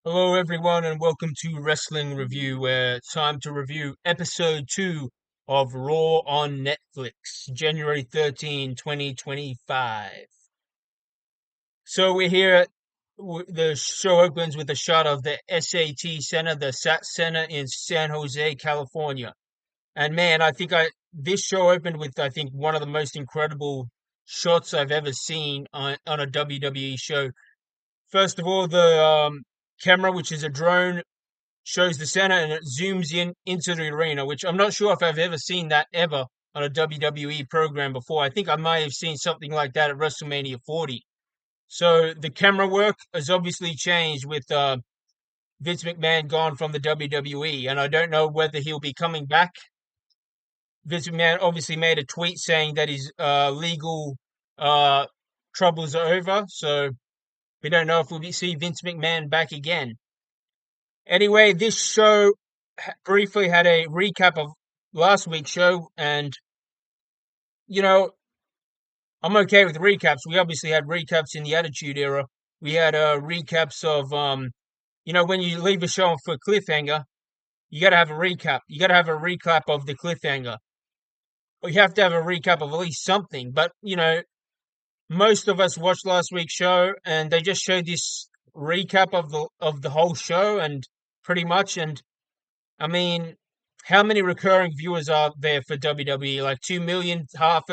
Hello, everyone, and welcome to Wrestling Review, where it's time to review episode 2 of Raw on Netflix, January 13, 2025. So we're here the show opens with a shot of the SAT Center, the SAT Center in San Jose, California. And man, this show opened with, I think, one of the most incredible shots I've ever seen on a WWE show. First of all, the camera, which is a drone, shows the center and it zooms in into the arena, which I'm not sure if I've ever seen that ever on a WWE program before. I think I might have seen something like that at WrestleMania 40. So the camera work has obviously changed with Vince McMahon gone from the WWE, and I don't know whether he'll be coming back. Vince McMahon obviously made a tweet saying that his legal uh, troubles are over, so we don't know if we'll see Vince McMahon back again. Anyway, this show briefly had a recap of last week's show, and you know, I'm okay with recaps. We obviously had recaps in the Attitude Era. We had recaps of when you leave a show for a cliffhanger, you got to have a recap. You got to have a recap of the cliffhanger, or you have to have a recap of at least something. But most of us watched last week's show, and they just showed this recap of the whole show, and pretty much, and I mean, how many recurring viewers are there for WWE? Like 2 million, half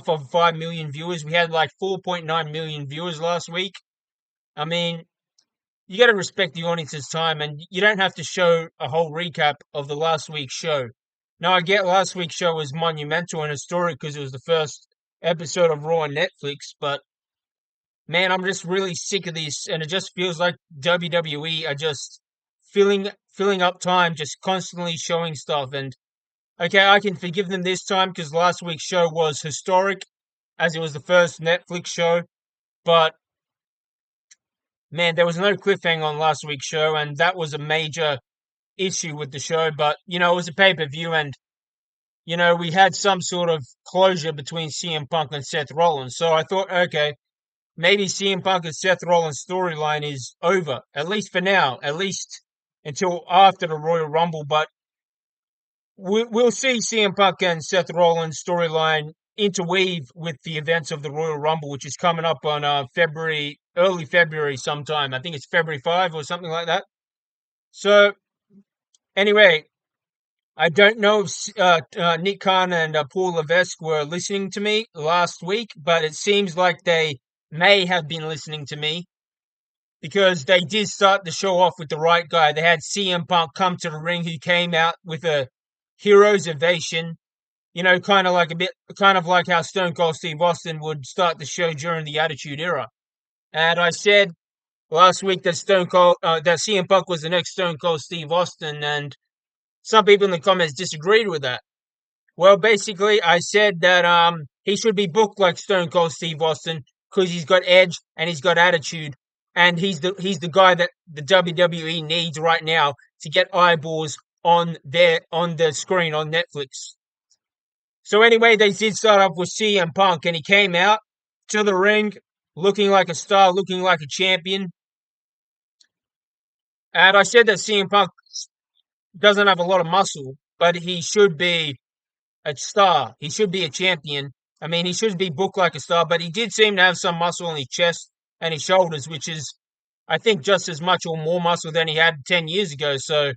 of 5 million viewers. We had like 4.9 million viewers last week. I mean, you got to respect the audience's time, and you don't have to show a whole recap of the last week's show. Now, I get last week's show was monumental and historic because it was the first episode of Raw on Netflix, but man, I'm just really sick of this, and it just feels like WWE are just filling up time, just constantly showing stuff. And okay, I can forgive them this time because last week's show was historic, as it was the first Netflix show. But man, there was no cliffhanger on last week's show, and that was a major issue with the show. But it was a pay-per-view, and we had some sort of closure between CM Punk and Seth Rollins. So I thought, okay, maybe CM Punk and Seth Rollins storyline is over, at least for now, at least until after the Royal Rumble. But we'll see CM Punk and Seth Rollins storyline interweave with the events of the Royal Rumble, which is coming up on early February sometime. I think it's February 5 or something like that. So anyway, I don't know if Nick Khan and Paul Levesque were listening to me last week, but it seems like they may have been listening to me because they did start the show off with the right guy. They had CM Punk come to the ring, who came out with a hero's ovation, kind of like how Stone Cold Steve Austin would start the show during the Attitude Era. And I said last week that that CM Punk was the next Stone Cold Steve Austin, and some people in the comments disagreed with that. Well, basically, I said that he should be booked like Stone Cold Steve Austin because he's got edge and he's got attitude, and he's the guy that the WWE needs right now to get eyeballs on the screen on Netflix. So anyway, they did start off with CM Punk, and he came out to the ring looking like a star, looking like a champion. And I said that CM Punk doesn't have a lot of muscle, but he should be a star. He should be a champion. I mean, he should be booked like a star, but he did seem to have some muscle in his chest and his shoulders, which is, I think, just as much or more muscle than he had 10 years ago. So,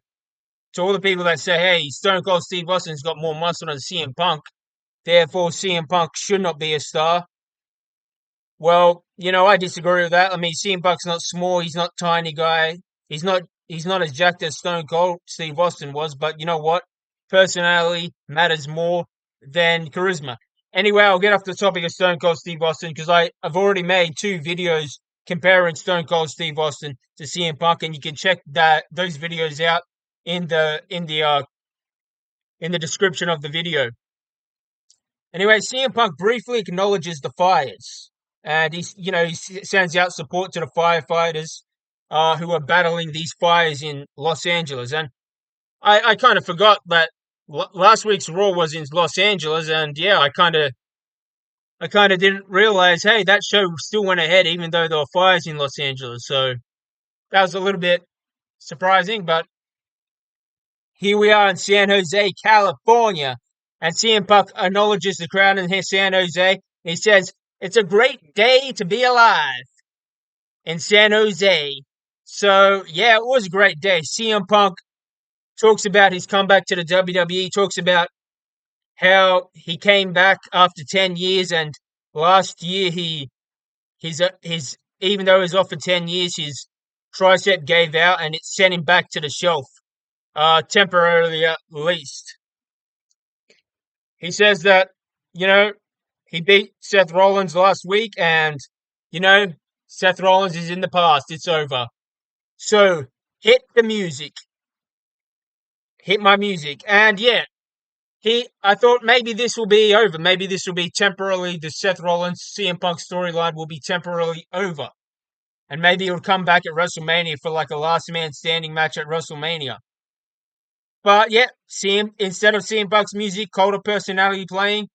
to all the people that say, hey, Stone Cold Steve Austin's got more muscle than CM Punk, therefore CM Punk should not be a star. Well, I disagree with that. I mean, CM Punk's not small. He's not tiny guy. He's not as jacked as Stone Cold Steve Austin was, but you know what? Personality matters more than charisma. Anyway, I'll get off the topic of Stone Cold Steve Austin because I've already made 2 videos comparing Stone Cold Steve Austin to CM Punk, and you can check those videos out in the description of the video. Anyway, CM Punk briefly acknowledges the fires, and he sends out support to the firefighters who are battling these fires in Los Angeles. And I kind of forgot that last week's Raw was in Los Angeles, and yeah, I kind of didn't realize, hey, that show still went ahead even though there were fires in Los Angeles. So that was a little bit surprising, but here we are in San Jose, California, and CM Punk acknowledges the crowd in San Jose. He says, "It's a great day to be alive in San Jose." So, yeah, it was a great day. CM Punk talks about his comeback to the WWE, talks about how he came back after 10 years, and last year his even though he was off for 10 years, his tricep gave out and it sent him back to the shelf, temporarily at least. He says that, you know, he beat Seth Rollins last week, and, you know, Seth Rollins is in the past. It's over. So, hit the music. Hit my music. And yeah, I thought maybe this will be over. Maybe this will be temporarily, the Seth Rollins CM Punk storyline will be temporarily over. And maybe he'll come back at WrestleMania for like a last man standing match at WrestleMania. But yeah, instead of CM Punk's music, Colder personality playing,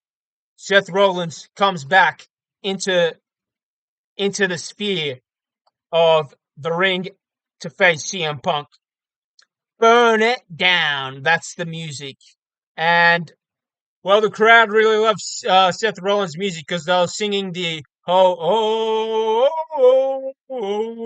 Seth Rollins comes back into the sphere of the ring to face CM Punk. Burn it down. That's the music. And well, the crowd really loves Seth Rollins' music because they were singing the oh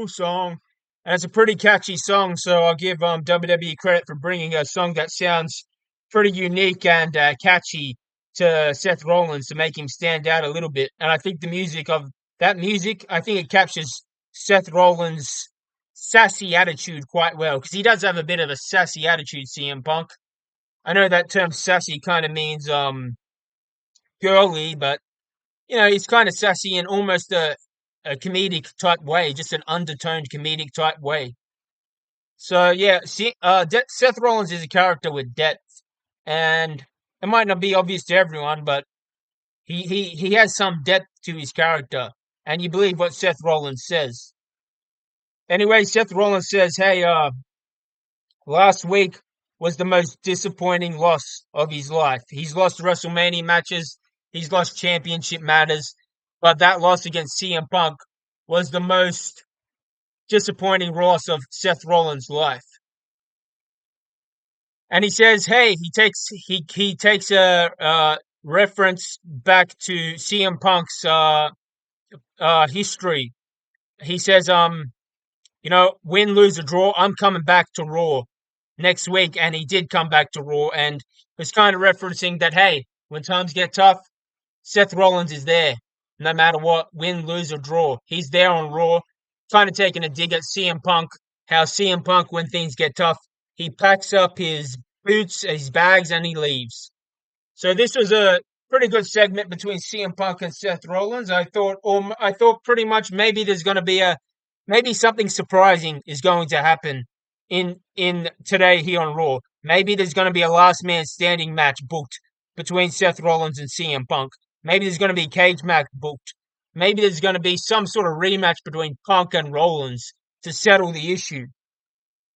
song. And it's a pretty catchy song, so I'll give WWE credit for bringing a song that sounds pretty unique and catchy to Seth Rollins to make him stand out a little bit. And I think the music of that music, I think it captures Seth Rollins' sassy attitude quite well because he does have a bit of a sassy attitude, CM Punk. I know that term sassy kind of means girly, but you know, he's kind of sassy in almost a comedic type way, just an undertoned comedic type way. So yeah, Seth Rollins is a character with depth, and it might not be obvious to everyone, but he has some depth to his character, and you believe what Seth Rollins says. Anyway, Seth Rollins says, "Hey, last week was the most disappointing loss of his life. He's lost WrestleMania matches, he's lost championship matters, but that loss against CM Punk was the most disappointing loss of Seth Rollins' life." And he says, "Hey, he takes a reference back to CM Punk's history. He says, you know, win, lose, or draw, I'm coming back to Raw next week," and he did come back to Raw, and was kind of referencing that, hey, when times get tough, Seth Rollins is there, no matter what, win, lose, or draw. He's there on Raw, kind of taking a dig at CM Punk, how CM Punk, when things get tough, he packs up his boots, his bags, and he leaves. So this was a pretty good segment between CM Punk and Seth Rollins. I thought pretty much maybe there's going to be maybe something surprising is going to happen in today here on Raw. Maybe there's going to be a last man standing match booked between Seth Rollins and CM Punk. Maybe there's going to be a cage match booked. Maybe there's going to be some sort of rematch between Punk and Rollins to settle the issue.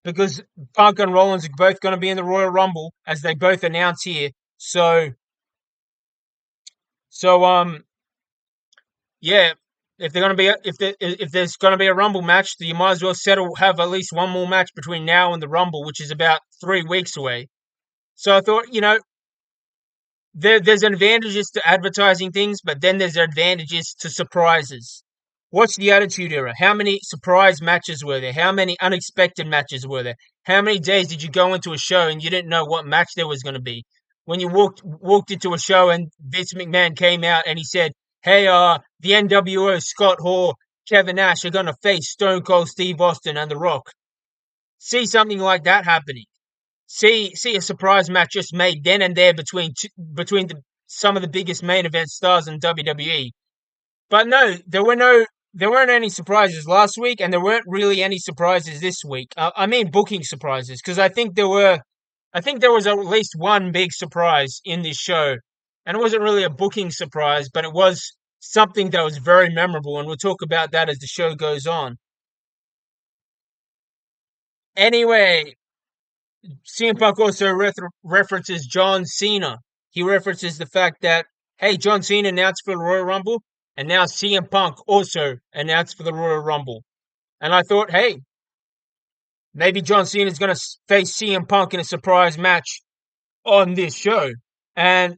Because Punk and Rollins are both going to be in the Royal Rumble, as they both announce here. So yeah, if they're going to be if there's going to be a Rumble match, you might as well have at least one more match between now and the Rumble, which is about 3 weeks away. So I thought, you know, there's advantages to advertising things, but then there's advantages to surprises. What's the Attitude Era? How many surprise matches were there? How many unexpected matches were there? How many days did you go into a show and you didn't know what match there was going to be? When you walked into a show and Vince McMahon came out and he said, "Hey, the NWO, Scott Hall, Kevin Nash are going to face Stone Cold Steve Austin and The Rock." See something like that happening. See a surprise match just made then and there between some of the biggest main event stars in WWE. But no, there weren't any surprises last week, and there weren't really any surprises this week. I mean, booking surprises, because I think there was at least one big surprise in this show, and it wasn't really a booking surprise, but it was something that was very memorable, and we'll talk about that as the show goes on. Anyway, CM Punk also references John Cena. He references the fact that, hey, John Cena announced for the Royal Rumble, and now CM Punk also announced for the Royal Rumble. And I thought, hey, maybe John Cena is going to face CM Punk in a surprise match on this show. And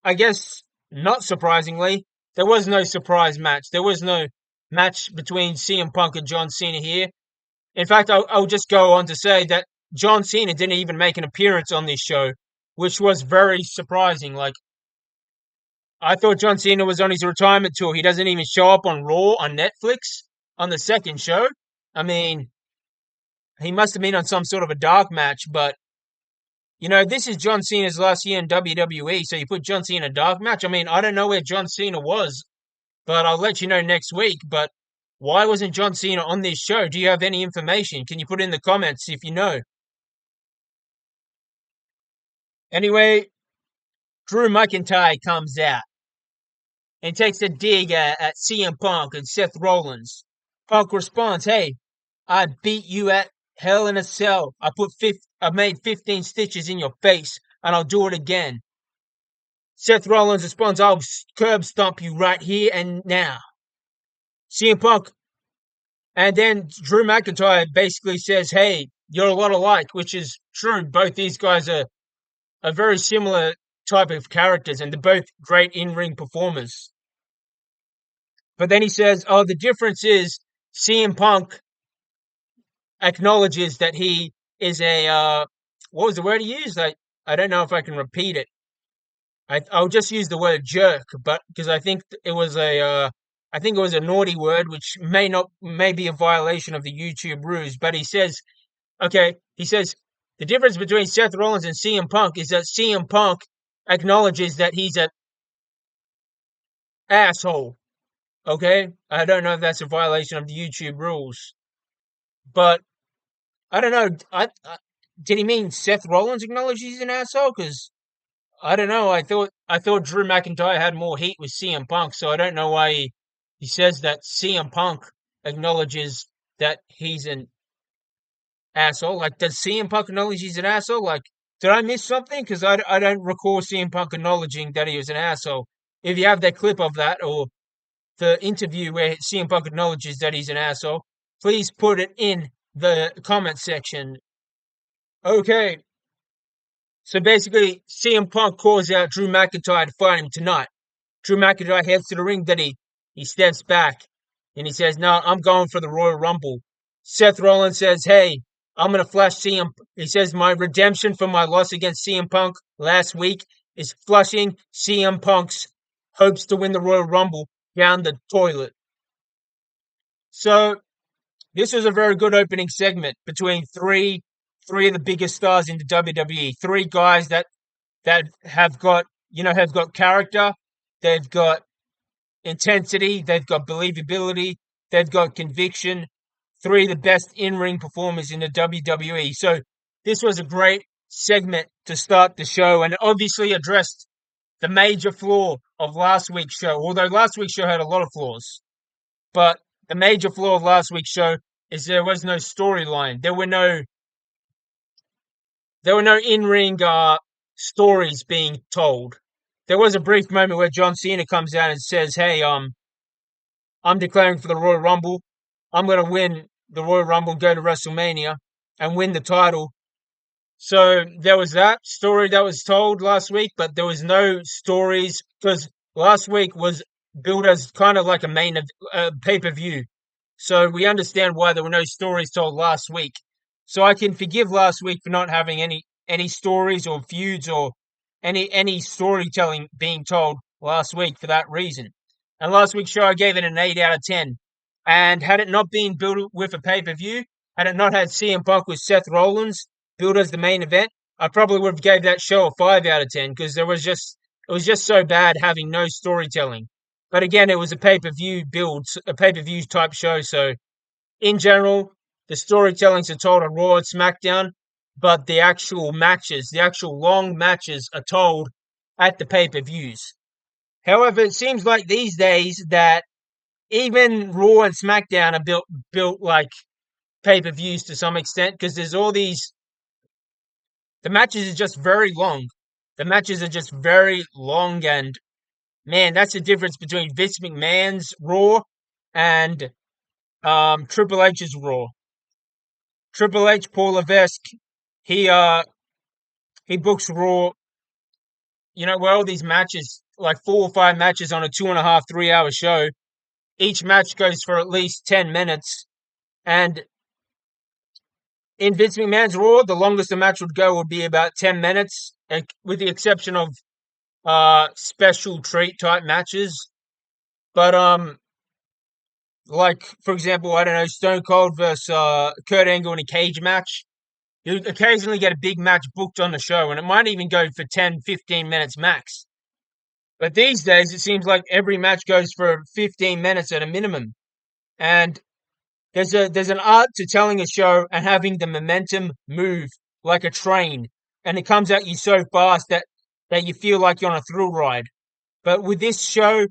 I guess, not surprisingly, there was no surprise match. There was no match between CM Punk and John Cena here. In fact, I'll just go on to say that John Cena didn't even make an appearance on this show, which was very surprising. Like, I thought John Cena was on his retirement tour. He doesn't even show up on Raw on Netflix on the second show. I mean, he must have been on some sort of a dark match, but this is John Cena's last year in WWE, so you put John Cena in a dark match. I mean, I don't know where John Cena was, but I'll let you know next week. But why wasn't John Cena on this show? Do you have any information? Can you put in the comments if you know? Anyway, Drew McIntyre comes out and takes a dig at CM Punk and Seth Rollins. Punk responds, "Hey, I beat you at Hell in a Cell. I made 15 stitches in your face, and I'll do it again." Seth Rollins responds, "I'll curb stomp you right here and now." CM Punk, and then Drew McIntyre basically says, "Hey, you're a lot alike," which is true. Both these guys are very similar type of characters, and they're both great in-ring performers. But then he says, "Oh, the difference is CM Punk acknowledges that he is a what was the word he used? I don't know if I can repeat it. I'll just use the word jerk, but because I think it was a naughty word, which may be a violation of the YouTube rules. But he says, okay, he says the difference between Seth Rollins and CM Punk is that CM Punk acknowledges that he's an asshole. Okay, I don't know if that's a violation of the YouTube rules, but I don't know. Did he mean Seth Rollins acknowledges he's an asshole? Because I don't know. I thought Drew McIntyre had more heat with CM Punk, so I don't know why he says that CM Punk acknowledges that he's an asshole. Like, does CM Punk acknowledge he's an asshole? Like, did I miss something? Because I don't recall CM Punk acknowledging that he was an asshole. If you have that clip of that or the interview where CM Punk acknowledges that he's an asshole, please put it in the comment section. Okay, so basically, CM Punk calls out Drew McIntyre to fight him tonight. Drew McIntyre heads to the ring, then he steps back and he says, "No, I'm going for the Royal Rumble." Seth Rollins says, "Hey, I'm going to flush CM." He says, "My redemption for my loss against CM Punk last week is flushing CM Punk's hopes to win the Royal Rumble down the toilet." So this was a very good opening segment between three of the biggest stars in the WWE. Three guys that have got character, they've got intensity, they've got believability, they've got conviction. Three of the best in-ring performers in the WWE. So this was a great segment to start the show, and it obviously addressed the major flaw of last week's show. Although last week's show had a lot of flaws, but the major flaw of last week's show is there was no storyline. There were no in-ring stories being told. There was a brief moment where John Cena comes out and says, "Hey, I'm declaring for the Royal Rumble. I'm going to win the Royal Rumble, go to WrestleMania, and win the title." So there was that story that was told last week, but there was no stories because last week was billed as kind of like a main pay-per-view. So we understand why there were no stories told last week. So I can forgive last week for not having any stories or feuds or any storytelling being told last week for that reason. And last week's show I gave it an 8 out of 10. And had it not been built with a pay-per-view, had it not had CM Punk with Seth Rollins built as the main event, I probably would have gave that show a 5 out of 10 because it was just so bad having no storytelling. But again, it was a pay-per-view build, a pay-per-view type show. So in general, the storytellings are told on Raw and SmackDown, but the actual matches, the actual long matches are told at the pay-per-views. However, it seems like these days that even Raw and SmackDown are built like pay-per-views to some extent because there's all these. The matches are just very long. The matches are just very long, and man, that's the difference between Vince McMahon's Raw and Triple H's Raw. Triple H, Paul Levesque, he books Raw. Where all these matches, like 4 or 5 matches on a 2.5, 3 hour show. Each match goes for at least 10 minutes, and in Vince McMahon's Raw, the longest a match would go would be about 10 minutes, with the exception of special treat type matches. But like for example, I don't know, Stone Cold versus Kurt Angle in a cage match. You occasionally get a big match booked on the show, and it might even go for 10, 15 minutes max. But these days, it seems like every match goes for 15 minutes at a minimum. And there's an art to telling a show and having the momentum move like a train, and it comes at you so fast that you feel like you're on a thrill ride. But with this show,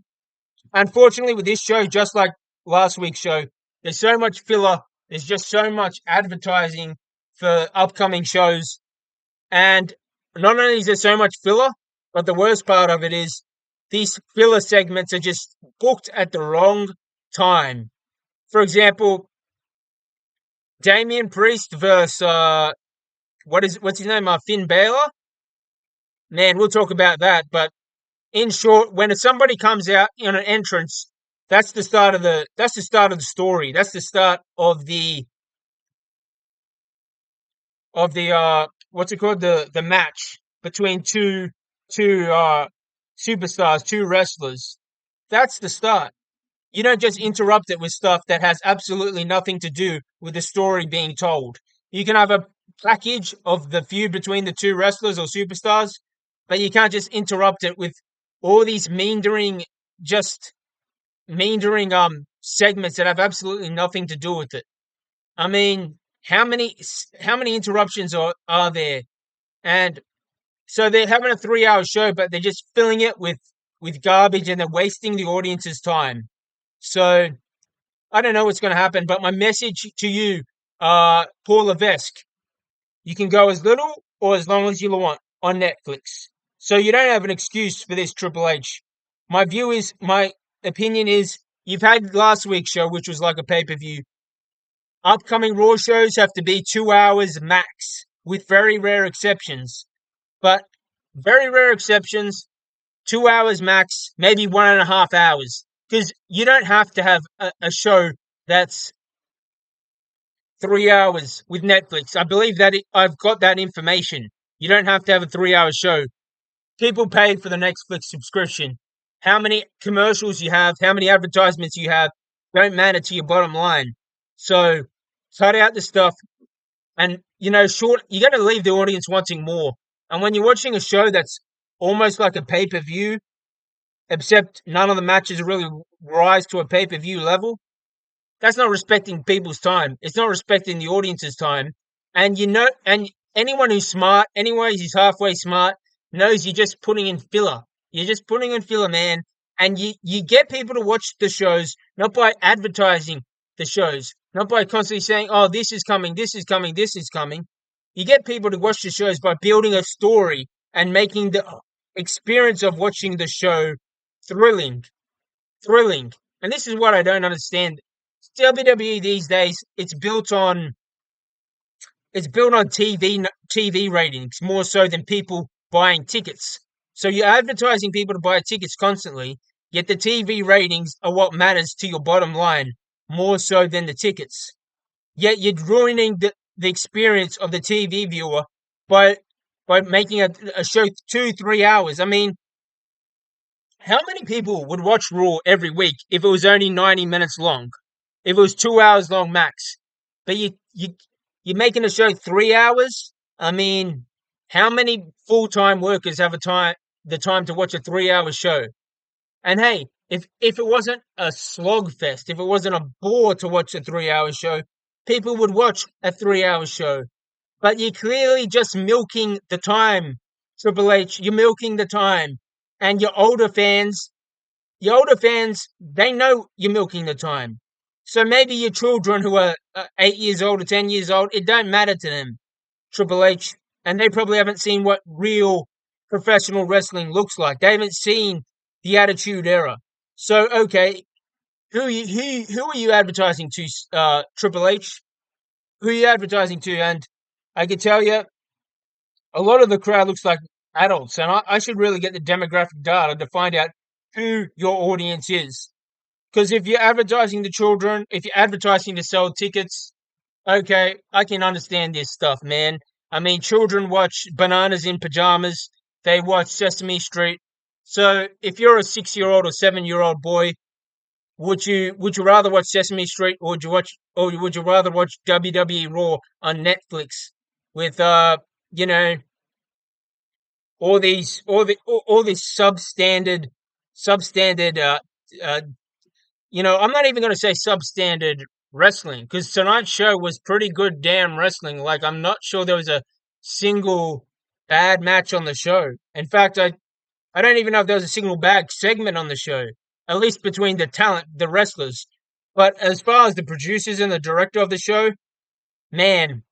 unfortunately, with this show, just like last week's show, there's so much filler. There's just so much advertising for upcoming shows. And not only is there so much filler, but the worst part of it is these filler segments are just booked at the wrong time. For example, Damian Priest versus what's his name? Finn Balor. Man, we'll talk about that. But in short, when somebody comes out in an entrance, that's the start of the story. That's the start of the what's it called? The match between two superstars, two wrestlers. That's the start. You don't just interrupt it with stuff that has absolutely nothing to do with the story being told. You can have a package of the feud between the two wrestlers or superstars, but you can't just interrupt it with all these just meandering segments that have absolutely nothing to do with it. I mean, how many interruptions are there? And so they're having a 3 hour show, but they're just filling it with garbage, and they're wasting the audience's time. So I don't know what's going to happen, but my message to you, Paul Levesque, you can go as little or as long as you want on Netflix. So you don't have an excuse for this, Triple H. My opinion is, you've had last week's show, which was like a pay-per-view. Upcoming Raw shows have to be 2 hours max, with very rare exceptions. But very rare exceptions, 2 hours max, maybe 1.5 hours. Because you don't have to have a show that's 3 hours with Netflix. I believe that I've got that information. You don't have to have a 3 hour show. People pay for the Netflix subscription. How many commercials you have, how many advertisements you have, don't matter to your bottom line. So cut out the stuff, and you got to leave the audience wanting more. And when you're watching a show that's almost like a pay-per-view, except none of the matches really rise to a pay-per-view level, that's not respecting people's time. It's not respecting the audience's time. And and anyone who's smart, anyone who's halfway smart, knows you're just putting in filler. You're just putting in filler, man. And you get people to watch the shows not by advertising the shows, not by constantly saying, oh, this is coming, this is coming, this is coming. You get people to watch the shows by building a story and making the experience of watching the show thrilling. And this is what I don't understand. WWE these days, it's built on TV ratings more so than people buying tickets. So you're advertising people to buy tickets constantly, yet the TV ratings are what matters to your bottom line more so than the tickets. Yet you're ruining the experience of the TV viewer by making a show 2-3 hours. I mean, how many people would watch Raw every week if it was only 90 minutes long? If it was 2 hours long max? But you're making a show 3 hours? I mean, how many full-time workers have the time to watch a 3 hour show? And hey, if it wasn't a slog fest, if it wasn't a bore to watch a 3 hour show, people would watch a 3 hour show. But you're clearly just milking the time, Triple H. You're milking the time. And your older fans, they know you're milking the time. So maybe your children who are 8 years old or 10 years old, it don't matter to them, Triple H. And they probably haven't seen what real professional wrestling looks like. They haven't seen the Attitude Era. So, okay, who are you advertising to, Triple H? who you advertising to, and I can tell you a lot of the crowd looks like adults, and I should really get the demographic data to find out who your audience is. Because if you're advertising to children, if you're advertising to sell tickets, okay, I can understand this stuff, man. I mean, children watch Bananas in Pajamas, they watch Sesame Street. So if you're a 6-year-old or 7-year-old boy, would you rather watch Sesame Street, or would you rather watch WWE Raw on Netflix with you know all these substandard uh I'm not even going to say substandard wrestling, because tonight's show was pretty good damn wrestling. Like, I'm not sure there was a single bad match on the show. In fact, I don't even know if there was a single bad segment on the show, at least between the talent, the wrestlers. But as far as the producers and the director of the show, man,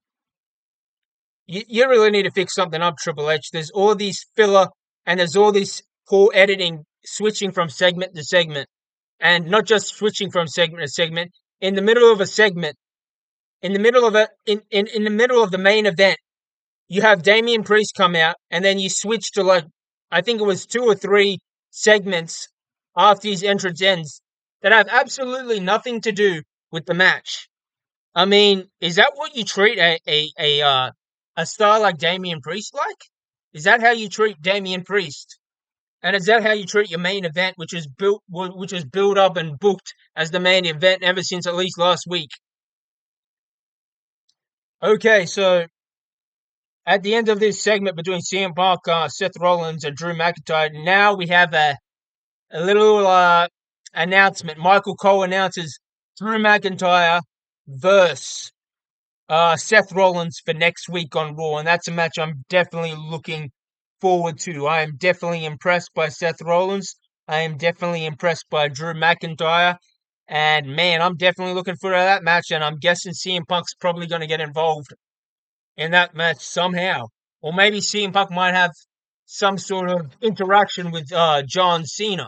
you really need to fix something up, Triple H. There's all these filler, and there's all this poor editing, switching from segment to segment, and not just switching from segment to segment. In the middle of a segment, in the middle of in the middle of the main event, you have Damian Priest come out, and then you switch to, like, I think it was 2 or 3 segments after his entrance ends that have absolutely nothing to do with the match. I mean, is that what you treat a star like Damian Priest like? Is that how you treat Damian Priest? And is that how you treat your main event, which was built up and booked as the main event ever since at least last week? Okay, so at the end of this segment between CM Punk, Seth Rollins, and Drew McIntyre, now we have a little announcement. Michael Cole announces Drew McIntyre versus Seth Rollins for next week on Raw, and that's a match I'm definitely looking forward to. I am definitely impressed by Seth Rollins. I am definitely impressed by Drew McIntyre. And man, I'm definitely looking forward to that match, and I'm guessing CM Punk's probably going to get involved in that match somehow. Or maybe CM Punk might have some sort of interaction with John Cena.